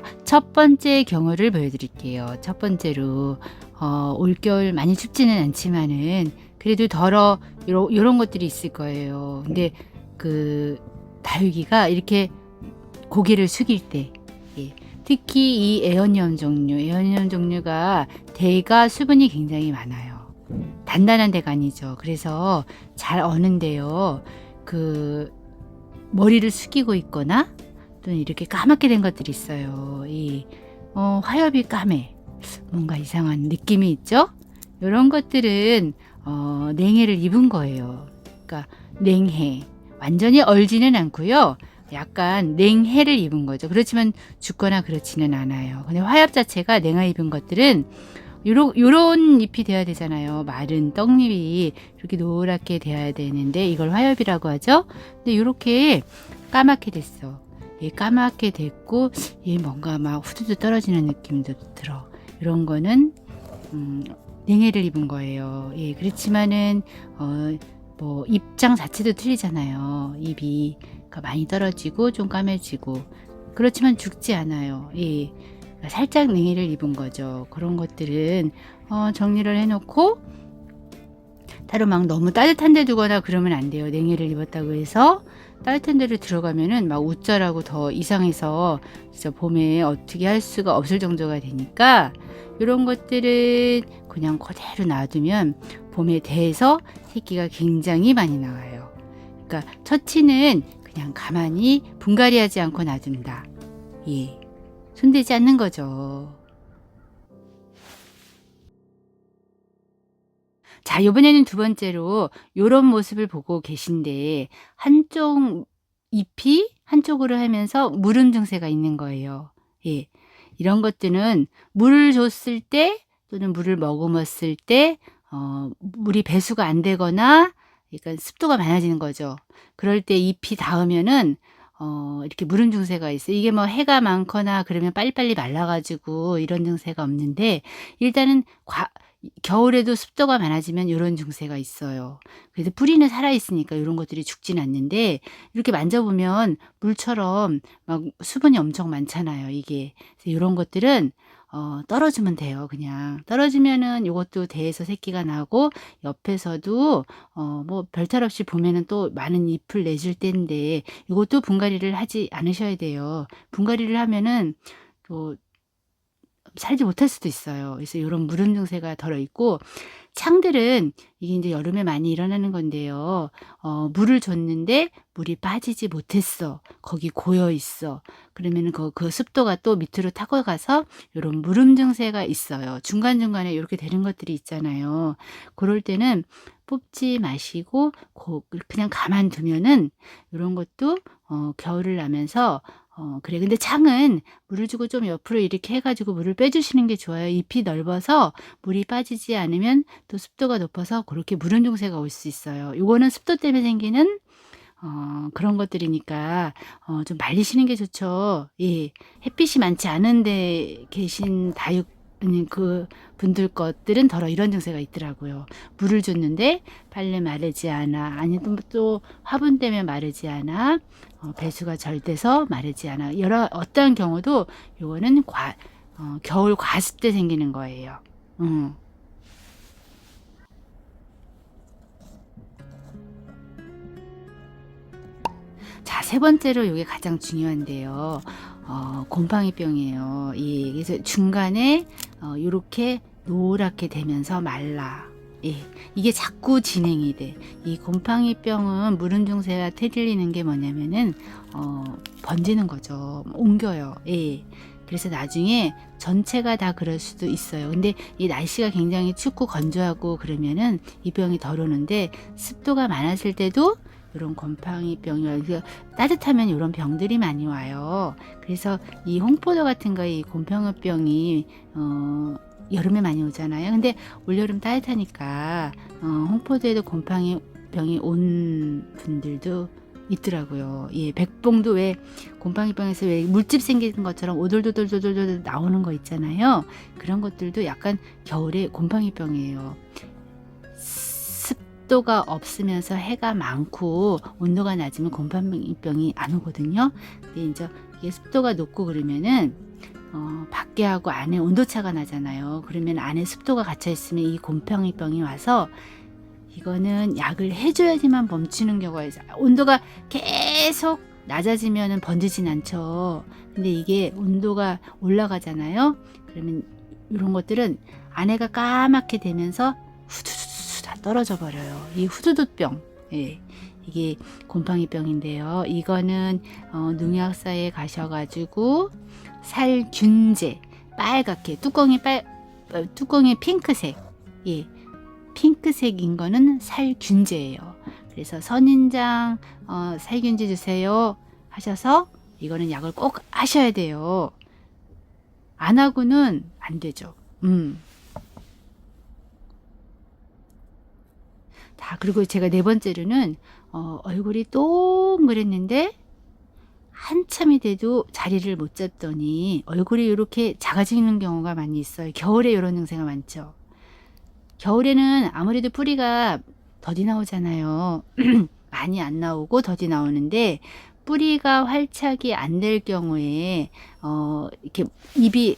자, 첫 번째 경우를 보여드릴게요. 첫 번째로 올겨울 많이 춥지는 않지만은 그래도 요런 것들이 있을 거예요. 근데 그 다육이가 이렇게 고개를 숙일 때, 예, 특히 이 에어니엄 종류가 대가 수분이 굉장히 많아요. 단단한 대가 아니죠. 그래서 잘 어는데요. 그 머리를 숙이고 있거나 또는 이렇게 까맣게 된 것들이 있어요. 이 화엽이 까매. 뭔가 이상한 느낌이 있죠? 이런 것들은 냉해를 입은 거예요. 그러니까 냉해. 완전히 얼지는 않고요. 약간 냉해를 입은 거죠. 그렇지만 죽거나 그렇지는 않아요. 근데 화엽 자체가 냉해 입은 것들은 요런 잎이 돼야 되잖아요. 마른 떡잎이 이렇게 노랗게 돼야 되는데 이걸 화엽이라고 하죠. 근데 이렇게 까맣게 됐어. 얘 까맣게 됐고 얘 뭔가 막 후두두 떨어지는 느낌도 들어. 이런 거는 냉해를 입은 거예요. 예, 그렇지만은 뭐 잎장 자체도 틀리잖아요. 잎이 많이 떨어지고 좀 까매지고 그렇지만 죽지 않아요. 예. 살짝 냉해를 입은 거죠. 그런 것들은 정리를 해놓고 따로 막 너무 따뜻한 데 두거나 그러면 안 돼요. 냉해를 입었다고 해서 따뜻한 데를 들어가면은 막 웃자라고 더 이상해서 진짜 봄에 어떻게 할 수가 없을 정도가 되니까 이런 것들은 그냥 그대로 놔두면 봄에 대해서 새끼가 굉장히 많이 나와요. 그러니까 처치는 그냥 가만히 분갈이하지 않고 놔둔다. 예. 손대지 않는 거죠. 자, 이번에는 두 번째로 요런 모습을 보고 계신데 한쪽 잎이 한쪽으로 하면서 무름 증세가 있는 거예요. 예. 이런 것들은 물을 줬을 때 또는 물을 머금었을 때 물이 배수가 안 되거나 그러니까 습도가 많아지는 거죠. 그럴 때 잎이 닿으면은 이렇게 무름 증세가 있어요. 이게 뭐 해가 많거나 그러면 빨리빨리 말라가지고 이런 증세가 없는데 일단은 겨울에도 습도가 많아지면 이런 증세가 있어요. 그래서 뿌리는 살아있으니까 이런 것들이 죽진 않는데 이렇게 만져보면 물처럼 막 수분이 엄청 많잖아요. 이게. 그래서 이런 것들은 떨어주면 돼요. 그냥 떨어지면은 이것도 대에서 새끼가 나고 옆에서도 뭐 별탈 없이 보면은 또 많은 잎을 내줄 때인데 이것도 분갈이를 하지 않으셔야 돼요. 분갈이를 하면은 또 살지 못할 수도 있어요. 그래서 이런 무름 증세가 덜어 있고 창들은 이게 이제 여름에 많이 일어나는 건데요. 물을 줬는데 물이 빠지지 못했어. 거기 고여 있어. 그러면은 그 습도가 또 밑으로 타고 가서 이런 무름 증세가 있어요. 중간중간에 이렇게 되는 것들이 있잖아요. 그럴 때는 뽑지 마시고 그냥 가만두면은 이런 것도 겨울을 나면서 그래. 근데 창은 물을 주고 좀 옆으로 이렇게 해가지고 물을 빼주시는 게 좋아요. 잎이 넓어서 물이 빠지지 않으면 또 습도가 높아서 그렇게 무름 증세가 올 수 있어요. 요거는 습도 때문에 생기는 그런 것들이니까 좀 말리시는 게 좋죠. 예. 햇빛이 많지 않은데 계신 다육 그 분들 것들은 더러 이런 증세가 있더라고요. 물을 줬는데 빨리 마르지 않아. 아니면 또 화분 때문에 마르지 않아. 배수가 잘 돼서 마르지 않아. 어떠한 경우도 요거는 겨울 과습 때 생기는 거예요. 자, 세 번째로 요게 가장 중요한데요. 곰팡이병이에요. 예, 그래서 중간에 요렇게 노랗게 되면서 말라. 예, 이게 자꾸 진행이 돼. 이 곰팡이병은 무름 증세가 틀리는 게 뭐냐면은 번지는 거죠. 옮겨요. 예. 그래서 나중에 전체가 다 그럴 수도 있어요. 근데 이 날씨가 굉장히 춥고 건조하고 그러면은 이 병이 덜 오는데 습도가 많았을 때도 이런 곰팡이병이 따뜻하면 이런 병들이 많이 와요. 그래서 이 홍포도 같은 거 이 곰팡이병이 여름에 많이 오잖아요. 근데 올여름 따뜻하니까 홍포도에도 곰팡이병이 온 분들도 있더라고요. 예, 백봉도 왜 곰팡이병에서 왜 물집 생기는 것처럼 오돌도돌도돌 나오는 거 있잖아요. 그런 것들도 약간 겨울에 곰팡이병이에요. 습도가 없으면서 해가 많고 온도가 낮으면 곰팡이병이 안 오거든요. 근데 이제 이게 습도가 높고 그러면은 밖에 하고 안에 온도차가 나잖아요. 그러면 안에 습도가 갇혀 있으면 이 곰팡이병이 와서 이거는 약을 해줘야지만 멈추는 경우가 있어요. 온도가 계속 낮아지면 번지진 않죠. 근데 이게 온도가 올라가잖아요. 그러면 이런 것들은 안에가 까맣게 되면서 후두두두 다 떨어져 버려요. 이 후두두병, 예, 이게 곰팡이병인데요. 이거는 농약사에 가셔가지고 살균제, 빨갛게 뚜껑이 핑크색, 예, 핑크색인 거는 살균제예요. 그래서 선인장 살균제 주세요 하셔서 이거는 약을 꼭 하셔야 돼요. 안 하고는 안 되죠. 다, 그리고 제가 네 번째로는 얼굴이 동그랬는데 한참이 돼도 자리를 못 잡더니 얼굴이 이렇게 작아지는 경우가 많이 있어요. 겨울에 이런 증세가 많죠. 겨울에는 아무래도 뿌리가 더디 나오잖아요. 많이 안 나오고 더디 나오는데 뿌리가 활착이 안 될 경우에 이렇게 입이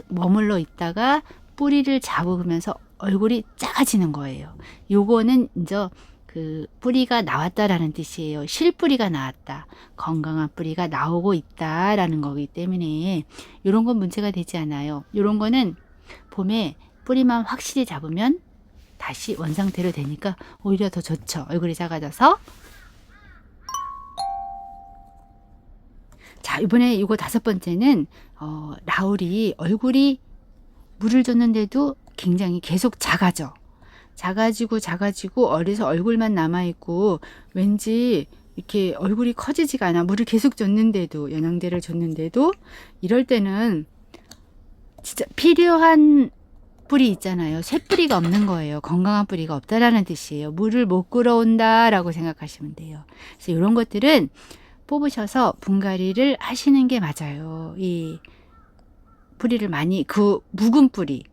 머물러 있다가 뿌리를 잡으면서 얼굴이 작아지는 거예요. 요거는 이제 그 뿌리가 나왔다라는 뜻이에요. 실뿌리가 나왔다. 건강한 뿌리가 나오고 있다라는 거기 때문에 이런 건 문제가 되지 않아요. 이런 거는 봄에 뿌리만 확실히 잡으면 다시 원상태로 되니까 오히려 더 좋죠. 얼굴이 작아져서. 자, 이번에 이거 다섯 번째는 라울이 얼굴이 물을 줬는데도 굉장히 계속 작아져. 작아지고 어려서 얼굴만 남아있고 왠지 이렇게 얼굴이 커지지가 않아. 물을 계속 줬는데도, 영양제를 줬는데도. 이럴 때는 진짜 필요한 뿌리 있잖아요. 쇠뿌리가 없는 거예요. 건강한 뿌리가 없다라는 뜻이에요. 물을 못 끌어온다 라고 생각하시면 돼요. 그래서 이런 것들은 뽑으셔서 분갈이를 하시는 게 맞아요. 이 뿌리를 많이, 그 묵은 뿌리,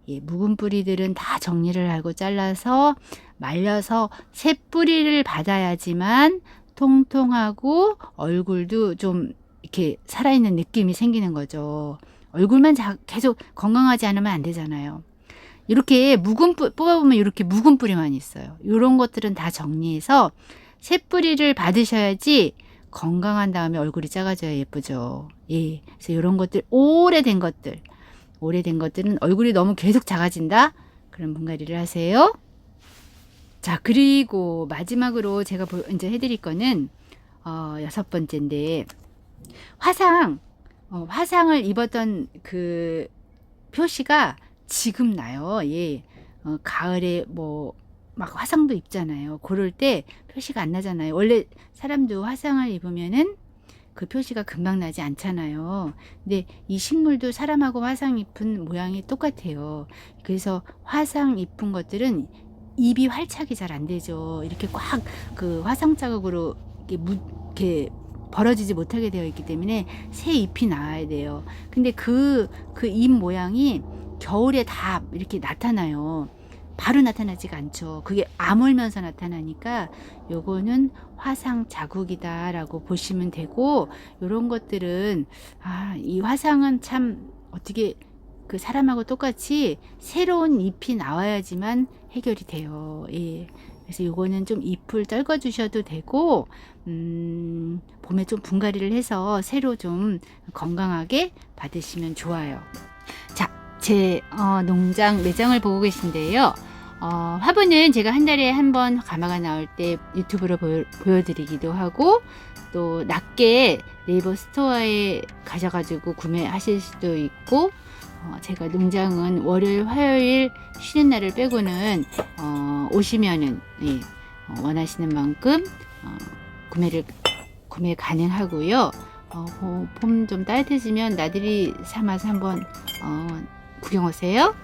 예, 묵은 뿌리들은 다 정리를 하고 잘라서 말려서 새 뿌리를 받아야지만 통통하고 얼굴도 좀 이렇게 살아있는 느낌이 생기는 거죠. 얼굴만 계속 건강하지 않으면 안 되잖아요. 이렇게 묵은 뿌리 뽑아보면 이렇게 묵은 뿌리만 있어요. 이런 것들은 다 정리해서 새 뿌리를 받으셔야지 건강한 다음에 얼굴이 작아져야 예쁘죠. 예, 그래서 이런 것들, 오래된 것들은 얼굴이 너무 계속 작아진다? 그럼 분갈이를 하세요. 자, 그리고 마지막으로 제가 이제 해드릴 거는 여섯 번째인데, 화상을 입었던 그 표시가 지금 나요. 예. 가을에 막 화상도 입잖아요. 그럴 때 표시가 안 나잖아요. 원래 사람도 화상을 입으면은 그 표시가 금방 나지 않잖아요. 근데 이 식물도 사람하고 화상 입은 모양이 똑같아요. 그래서 화상 입은 것들은 입이 활착이 잘 안 되죠. 이렇게 꽉 그 화상 자국으로 이렇게 벌어지지 못하게 되어 있기 때문에 새 잎이 나와야 돼요. 근데 그 잎 모양이 겨울에 다 이렇게 나타나요. 바로 나타나지가 않죠. 그게 아물면서 나타나니까 요거는 화상 자국이다 라고 보시면 되고, 요런 것들은 이 화상은 참 어떻게 그 사람하고 똑같이 새로운 잎이 나와야지만 해결이 돼요. 예. 그래서 요거는 좀 잎을 떨궈 주셔도 되고, 봄에 좀 분갈이를 해서 새로 좀 건강하게 받으시면 좋아요. 자, 제 농장 매장을 보고 계신데요. 화분은 제가 한 달에 한 번 가마가 나올 때 유튜브로 보여드리기도 하고, 또 낮게 네이버 스토어에 가셔가지고 구매하실 수도 있고, 제가 농장은 월요일, 화요일 쉬는 날을 빼고는 오시면은 원하시는 만큼 구매 가능하고요. 봄 좀 따뜻해지면 나들이 삼아서 한번 구경 오세요.